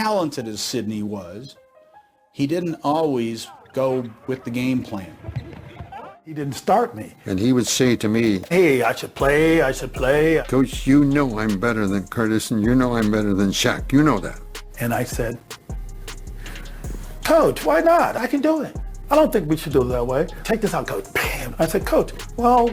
talented as Sidney was, he didn't always go with the game plan. He didn't start me. And he would say to me, "Hey, I should play. Coach, you know I'm better than Curtis, and you know I'm better than Shaq. You know that." And I said, "Coach, why not? I can do it. I don't think we should do it that way. Check this out, Coach." Bam. I said, "Coach, well,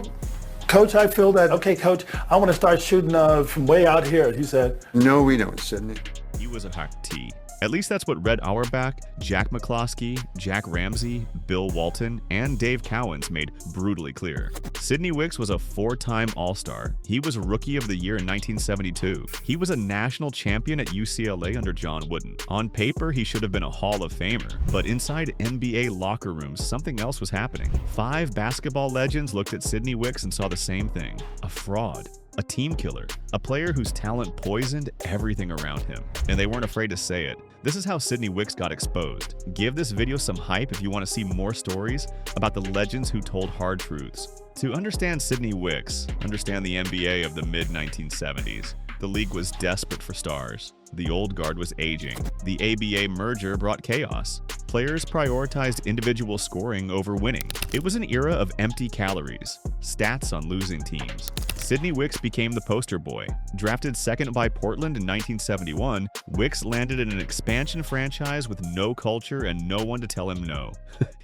Coach, I feel that, okay, Coach, I want to start shooting from way out here." He said, "No, we don't, Sidney." He was a hot T. At least that's what Red Auerbach, Jack McCloskey, Jack Ramsay, Bill Walton, and Dave Cowens made brutally clear. Sidney Wicks was a 4-time All-Star. He was Rookie of the Year in 1972. He was a national champion at UCLA under John Wooden. On paper, he should have been a Hall of Famer, but inside NBA locker rooms, something else was happening. 5 basketball legends looked at Sidney Wicks and saw the same thing: a fraud. A team killer, a player whose talent poisoned everything around him, and they weren't afraid to say it. This is how Sidney Wicks got exposed. Give this video some hype if you want to see more stories about the legends who told hard truths. To understand Sidney Wicks, understand the NBA of the mid-1970s. The league was desperate for stars. The old guard was aging. The ABA merger brought chaos. Players prioritized individual scoring over winning. It was an era of empty calories, stats on losing teams. Sidney Wicks became the poster boy. Drafted second by Portland in 1971, Wicks landed in an expansion franchise with no culture and no one to tell him no.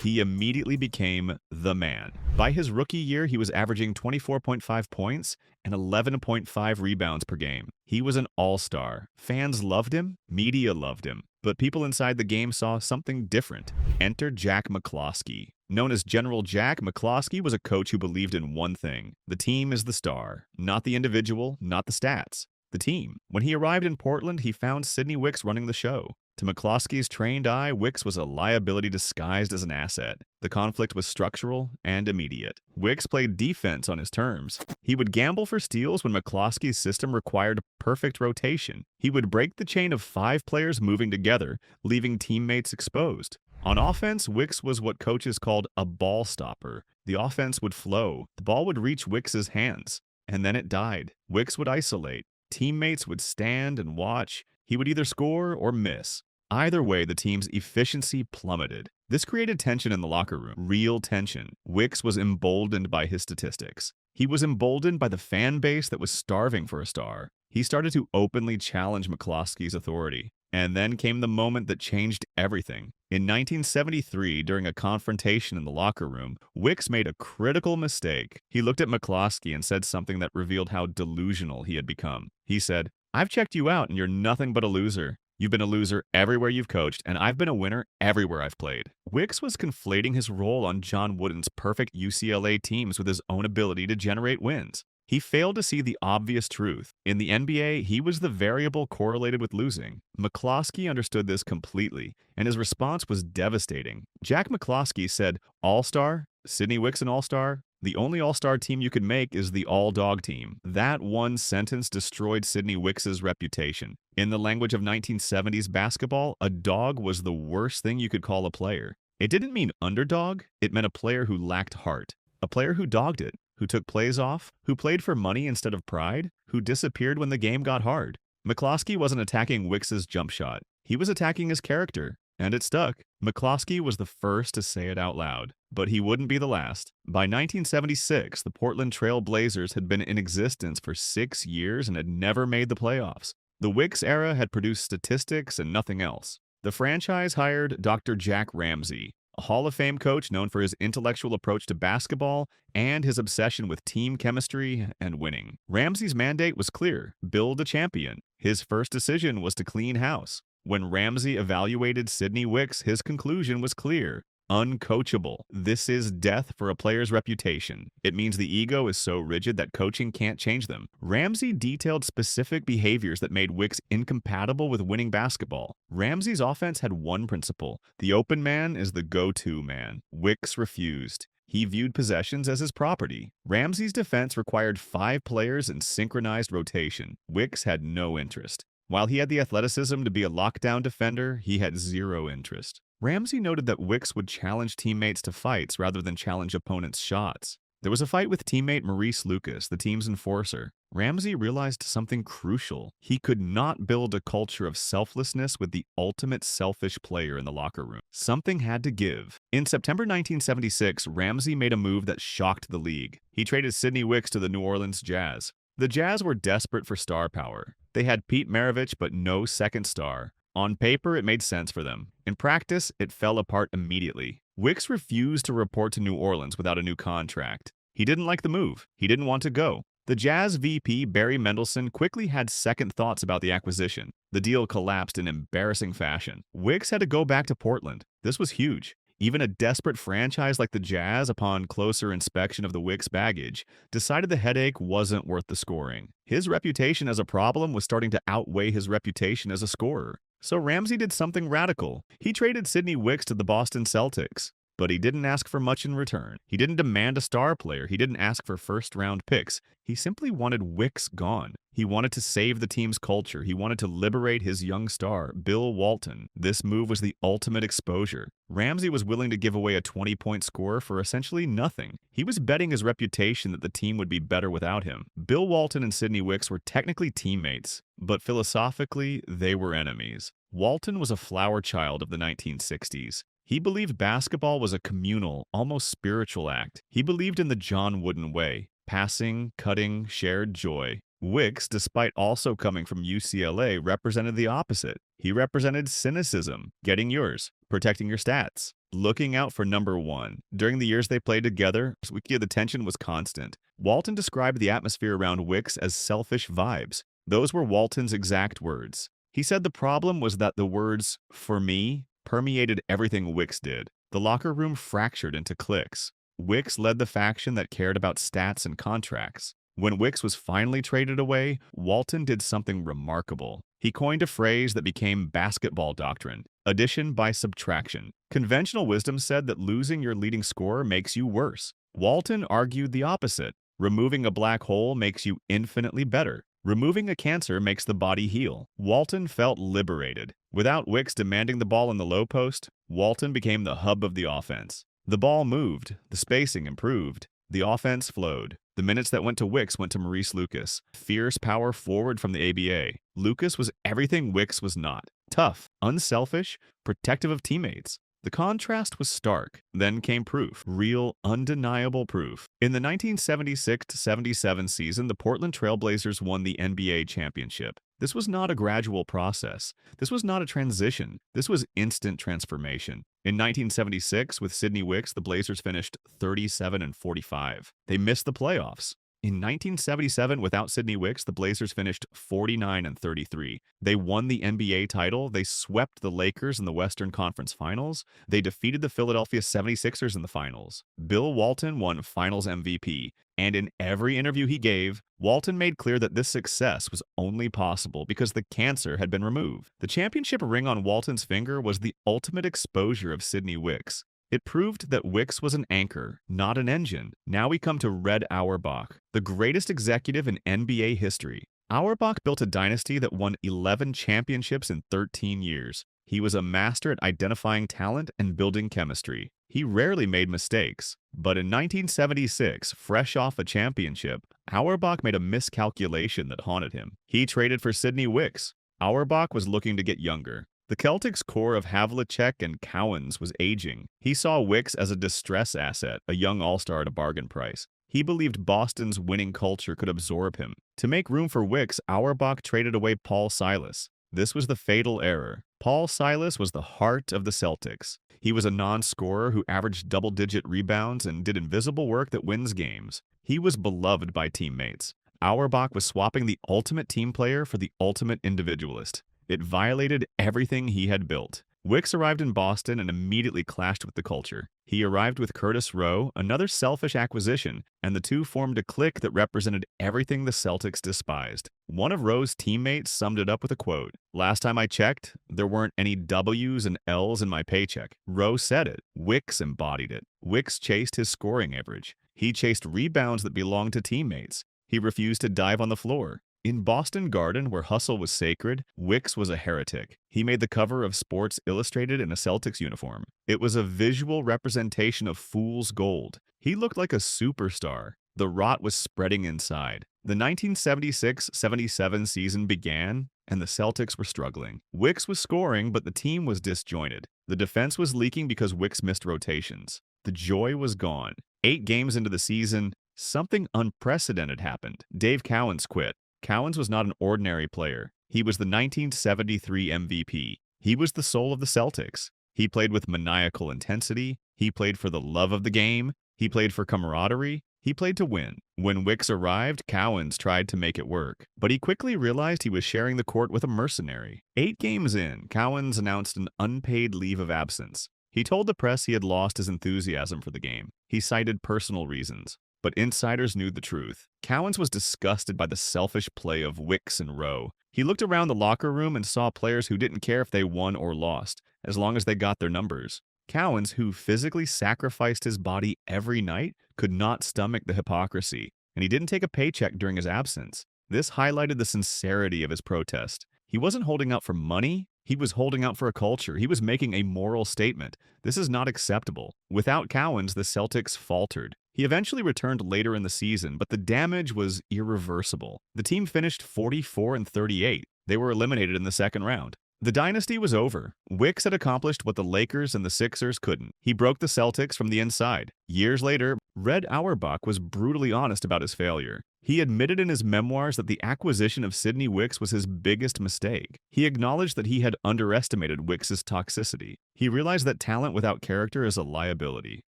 He immediately became the man. By his rookie year, he was averaging 24.5 points and 11.5 rebounds per game. He was an all-star. Fans loved him, media loved him, but people inside the game saw something different. Enter Jack McCloskey. Known as General Jack, McCloskey was a coach who believed in one thing: the team is the star, not the individual, not the stats, the team. When he arrived in Portland, he found Sidney Wicks running the show. To McCloskey's trained eye, Wicks was a liability disguised as an asset. The conflict was structural and immediate. Wicks played defense on his terms. He would gamble for steals when McCloskey's system required perfect rotation. He would break the chain of 5 players moving together, leaving teammates exposed. On offense, Wicks was what coaches called a ball stopper. The offense would flow. The ball would reach Wicks's hands, and then it died. Wicks would isolate. Teammates would stand and watch. He would either score or miss. Either way, the team's efficiency plummeted. This created tension in the locker room, real tension. Wicks was emboldened by his statistics. He was emboldened by the fan base that was starving for a star. He started to openly challenge McCloskey's authority. And then came the moment that changed everything. In 1973, during a confrontation in the locker room, Wicks made a critical mistake. He looked at McCloskey and said something that revealed how delusional he had become. He said, "I've checked you out and you're nothing but a loser. You've been a loser everywhere you've coached, and I've been a winner everywhere I've played." Wicks was conflating his role on John Wooden's perfect UCLA teams with his own ability to generate wins. He failed to see the obvious truth. In the NBA, he was the variable correlated with losing. McCloskey understood this completely, and his response was devastating. Jack McCloskey said, "All-star? Sidney Wicks an all-star? The only all-star team you could make is the all-dog team." That one sentence destroyed Sidney Wicks's reputation. In the language of 1970s basketball, a dog was the worst thing you could call a player. It didn't mean underdog, it meant a player who lacked heart. A player who dogged it, who took plays off, who played for money instead of pride, who disappeared when the game got hard. McCloskey wasn't attacking Wicks's jump shot. He was attacking his character, and it stuck. McCloskey was the first to say it out loud, but he wouldn't be the last. By 1976, the Portland Trail Blazers had been in existence for 6 years and had never made the playoffs. The Wicks era had produced statistics and nothing else. The franchise hired Dr. Jack Ramsay, a Hall of Fame coach known for his intellectual approach to basketball and his obsession with team chemistry and winning. Ramsay's mandate was clear: build a champion. His first decision was to clean house. When Ramsay evaluated Sidney Wicks, his conclusion was clear: uncoachable. This is death for a player's reputation. It means the ego is so rigid that coaching can't change them. Ramsay detailed specific behaviors that made Wicks incompatible with winning basketball. Ramsay's offense had one principle: the open man is the go-to man. Wicks refused. He viewed possessions as his property. Ramsay's defense required 5 players in synchronized rotation. Wicks had no interest. While he had the athleticism to be a lockdown defender, he had zero interest. Ramsay noted that Wicks would challenge teammates to fights rather than challenge opponents' shots. There was a fight with teammate Maurice Lucas, the team's enforcer. Ramsay realized something crucial. He could not build a culture of selflessness with the ultimate selfish player in the locker room. Something had to give. In September 1976, Ramsay made a move that shocked the league. He traded Sidney Wicks to the New Orleans Jazz. The Jazz were desperate for star power. They had Pete Maravich but no second star. On paper, it made sense for them. In practice, it fell apart immediately. Wicks refused to report to New Orleans without a new contract. He didn't like the move. He didn't want to go. The Jazz VP, Barry Mendelson, quickly had second thoughts about the acquisition. The deal collapsed in embarrassing fashion. Wicks had to go back to Portland. This was huge. Even a desperate franchise like the Jazz, upon closer inspection of the Wicks baggage, decided the headache wasn't worth the scoring. His reputation as a problem was starting to outweigh his reputation as a scorer. So Ramsay did something radical. He traded Sidney Wicks to the Boston Celtics. But he didn't ask for much in return. He didn't demand a star player. He didn't ask for first-round picks. He simply wanted Wicks gone. He wanted to save the team's culture. He wanted to liberate his young star, Bill Walton. This move was the ultimate exposure. Ramsay was willing to give away a 20-point scorer for essentially nothing. He was betting his reputation that the team would be better without him. Bill Walton and Sidney Wicks were technically teammates, but philosophically, they were enemies. Walton was a flower child of the 1960s. He believed basketball was a communal, almost spiritual act. He believed in the John Wooden way: passing, cutting, shared joy. Wicks, despite also coming from UCLA, represented the opposite. He represented cynicism, getting yours, protecting your stats, looking out for number one. During the years they played together, the tension was constant. Walton described the atmosphere around Wicks as selfish vibes. Those were Walton's exact words. He said the problem was that the words, "for me," permeated everything Wicks did. The locker room fractured into cliques. Wicks led the faction that cared about stats and contracts. When Wicks was finally traded away, Walton did something remarkable. He coined a phrase that became basketball doctrine: addition by subtraction. Conventional wisdom said that losing your leading scorer makes you worse. Walton argued the opposite. Removing a black hole makes you infinitely better. Removing a cancer makes the body heal. Walton felt liberated. Without Wicks demanding the ball in the low post, Walton became the hub of the offense. The ball moved, the spacing improved, the offense flowed. The minutes that went to Wicks went to Maurice Lucas, fierce power forward from the ABA. Lucas was everything Wicks was not: tough, unselfish, protective of teammates. The contrast was stark. Then came proof, real, undeniable proof. In the 1976-77 season, the Portland Trail Blazers won the NBA championship. This was not a gradual process. This was not a transition. This was instant transformation. In 1976, with Sidney Wicks, the Blazers finished 37-45. They missed the playoffs. In 1977, without Sidney Wicks, the Blazers finished 49-33. They won the NBA title. They swept the Lakers in the Western Conference Finals. They defeated the Philadelphia 76ers in the finals. Bill Walton won Finals MVP. And in every interview he gave, Walton made clear that this success was only possible because the cancer had been removed. The championship ring on Walton's finger was the ultimate exposure of Sidney Wicks. It proved that Wicks was an anchor, not an engine. Now we come to Red Auerbach, the greatest executive in NBA history. Auerbach built a dynasty that won 11 championships in 13 years. He was a master at identifying talent and building chemistry. He rarely made mistakes. But in 1976, fresh off a championship, Auerbach made a miscalculation that haunted him. He traded for Sidney Wicks. Auerbach was looking to get younger. The Celtics' core of Havlicek and Cowens was aging. He saw Wicks as a distress asset, a young all-star at a bargain price. He believed Boston's winning culture could absorb him. To make room for Wicks, Auerbach traded away Paul Silas. This was the fatal error. Paul Silas was the heart of the Celtics. He was a non-scorer who averaged double-digit rebounds and did invisible work that wins games. He was beloved by teammates. Auerbach was swapping the ultimate team player for the ultimate individualist. It violated everything he had built. Wicks arrived in Boston and immediately clashed with the culture. He arrived with Curtis Rowe, another selfish acquisition, and the two formed a clique that represented everything the Celtics despised. One of Rowe's teammates summed it up with a quote: "Last time I checked, there weren't any W's and L's in my paycheck." Rowe said it. Wicks embodied it. Wicks chased his scoring average. He chased rebounds that belonged to teammates. He refused to dive on the floor. In Boston Garden, where hustle was sacred, Wicks was a heretic. He made the cover of Sports Illustrated in a Celtics uniform. It was a visual representation of fool's gold. He looked like a superstar. The rot was spreading inside. The 1976-77 season began, and the Celtics were struggling. Wicks was scoring, but the team was disjointed. The defense was leaking because Wicks missed rotations. The joy was gone. 8 games into the season, something unprecedented happened. Dave Cowens quit. Cowens was not an ordinary player. He was the 1973 MVP. He was the soul of the Celtics. He played with maniacal intensity. He played for the love of the game. He played for camaraderie. He played to win. When Wicks arrived, Cowens tried to make it work, but he quickly realized he was sharing the court with a mercenary. 8 games in, Cowens announced an unpaid leave of absence. He told the press he had lost his enthusiasm for the game. He cited personal reasons. But insiders knew the truth. Cowens was disgusted by the selfish play of Wicks and Rowe. He looked around the locker room and saw players who didn't care if they won or lost, as long as they got their numbers. Cowens, who physically sacrificed his body every night, could not stomach the hypocrisy, and he didn't take a paycheck during his absence. This highlighted the sincerity of his protest. He wasn't holding out for money. He was holding out for a culture. He was making a moral statement. This is not acceptable. Without Cowens, the Celtics faltered. He eventually returned later in the season, but the damage was irreversible. The team finished 44-38. They were eliminated in the second round. The dynasty was over. Wicks had accomplished what the Lakers and the Sixers couldn't. He broke the Celtics from the inside. Years later, Red Auerbach was brutally honest about his failure. He admitted in his memoirs that the acquisition of Sidney Wicks was his biggest mistake. He acknowledged that he had underestimated Wicks's toxicity. He realized that talent without character is a liability.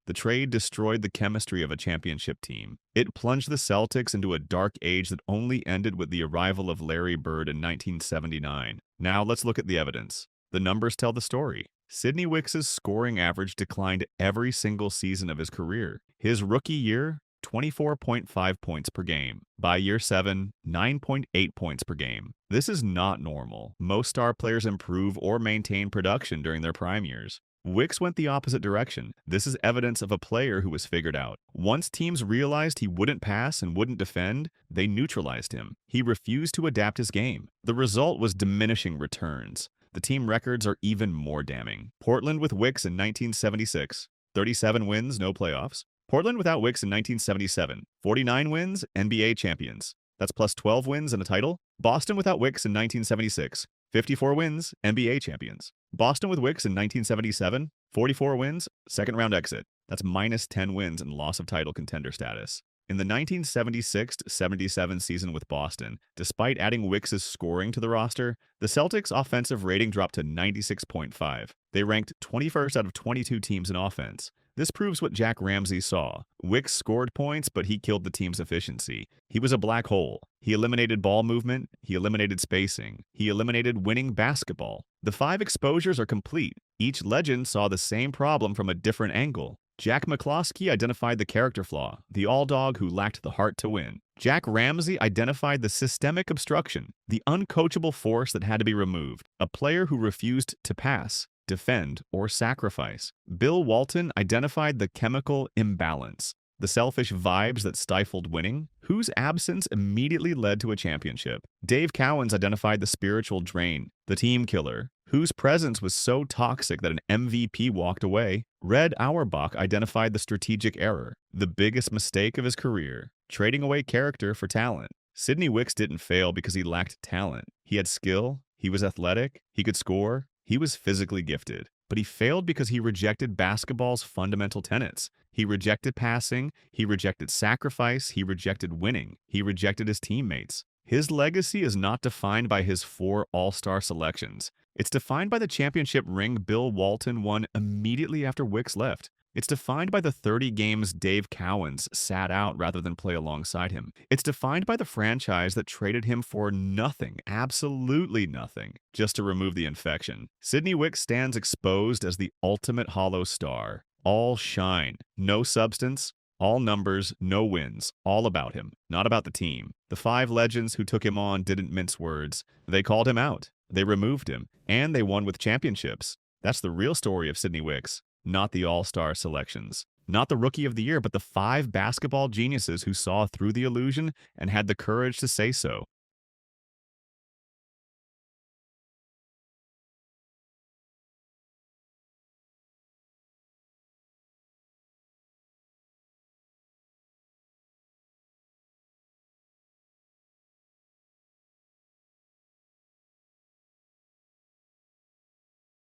The trade destroyed the chemistry of a championship team. It plunged the Celtics into a dark age that only ended with the arrival of Larry Bird in 1979. Now let's look at the evidence. The numbers tell the story. Sidney Wicks's scoring average declined every single season of his career. His rookie year, 24.5 points per game. By year 7, 9.8 points per game. This is not normal. Most star players improve or maintain production during their prime years. Wicks went the opposite direction. This is evidence of a player who was figured out. Once teams realized he wouldn't pass and wouldn't defend, they neutralized him. He refused to adapt his game. The result was diminishing returns. The team records are even more damning. Portland with Wicks in 1976, 37 wins, no playoffs. Portland without Wicks in 1977, 49 wins, NBA champions. That's plus 12 wins and a title. Boston without Wicks in 1976, 54 wins, NBA champions. Boston with Wicks in 1977, 44 wins, second round exit. That's minus 10 wins and loss of title contender status. In the 1976-77 season with Boston, despite adding Wicks's scoring to the roster, the Celtics' offensive rating dropped to 96.5. They ranked 21st out of 22 teams in offense. This proves what Jack Ramsay saw. Wicks scored points, but he killed the team's efficiency. He was a black hole. He eliminated ball movement. He eliminated spacing. He eliminated winning basketball. The 5 exposures are complete. Each legend saw the same problem from a different angle. Jack McCloskey identified the character flaw, the all-dog who lacked the heart to win. Jack Ramsay identified the systemic obstruction, the uncoachable force that had to be removed, a player who refused to pass, defend, or sacrifice. Bill Walton identified the chemical imbalance, the selfish vibes that stifled winning, whose absence immediately led to a championship. Dave Cowens identified the spiritual drain, the team killer, whose presence was so toxic that an MVP walked away. Red Auerbach identified the strategic error, the biggest mistake of his career, trading away character for talent. Sidney Wicks didn't fail because he lacked talent. He had skill, he was athletic, he could score, he was physically gifted. But he failed because he rejected basketball's fundamental tenets. He rejected passing, he rejected sacrifice, he rejected winning, he rejected his teammates. His legacy is not defined by his 4 all-star selections. It's defined by the championship ring Bill Walton won immediately after Wicks left. It's defined by the 30 games Dave Cowens sat out rather than play alongside him. It's defined by the franchise that traded him for nothing, absolutely nothing, just to remove the infection. Sidney Wicks stands exposed as the ultimate hollow star. All shine, no substance, all numbers, no wins, all about him, not about the team. The 5 legends who took him on didn't mince words. They called him out. They removed him, and they won with championships. That's the real story of Sidney Wicks, not the all-star selections. Not the rookie of the year, but the 5 basketball geniuses who saw through the illusion and had the courage to say so.